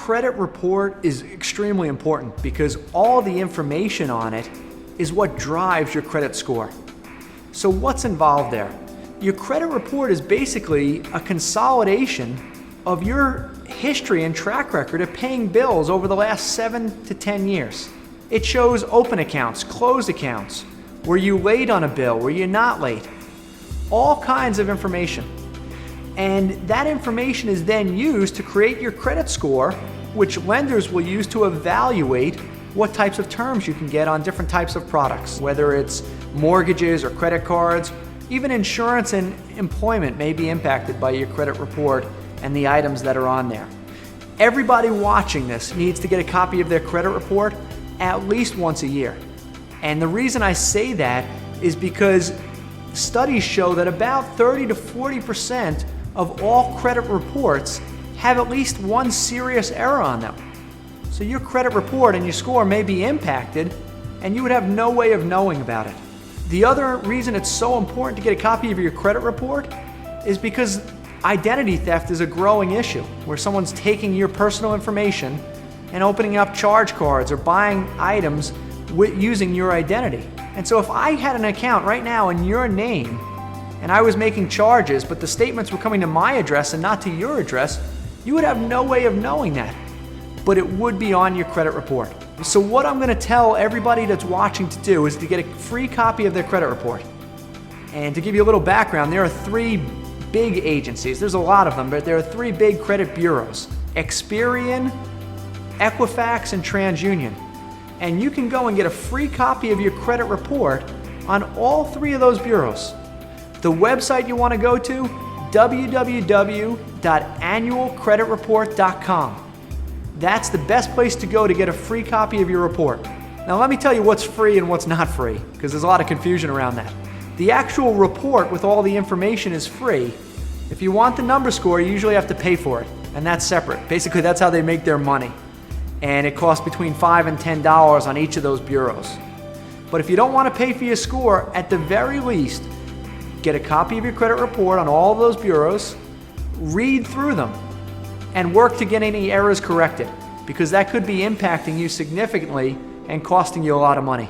credit report is extremely important because all the information on it is what drives your credit score. So what's involved there? Your credit report is basically a consolidation of your history and track record of paying bills over the last 7 to 10 years. It shows open accounts, closed accounts, were you late on a bill, were you not late, all kinds of information. And that information is then used to create your credit score, which lenders will use to evaluate what types of terms you can get on different types of products, whether it's mortgages or credit cards. Even insurance and employment may be impacted by your credit report and the items that are on there. Everybody watching this needs to get a copy of their credit report at least once a year. And the reason I say that is because studies show that about 30 to 40% of all credit reports have at least one serious error on them. So your credit report and your score may be impacted and you would have no way of knowing about it. The other reason it's so important to get a copy of your credit report is because identity theft is a growing issue where someone's taking your personal information and opening up charge cards or buying items using your identity. And so if I had an account right now in your name and I was making charges, but the statements were coming to my address and not to your address, you would have no way of knowing that, but it would be on your credit report. So what I'm going to tell everybody that's watching to do is to get a free copy of their credit report. And to give you a little background, there are 3 big agencies. There's a lot of them, but there are 3 big credit bureaus: Experian, Equifax, and TransUnion. And you can go and get a free copy of your credit report on all 3 of those bureaus. The website you want to go to, www.annualcreditreport.com. That's the best place to go to get a free copy of your report. Now let me tell you what's free and what's not free, because there's a lot of confusion around that. The actual report with all the information is free. If you want the number score, you usually have to pay for it, and that's separate. Basically, that's how they make their money. And it costs between $5 and $10 on each of those bureaus. But if you don't want to pay for your score, at the very least, get a copy of your credit report on all of those bureaus, read through them, and work to get any errors corrected, because that could be impacting you significantly and costing you a lot of money.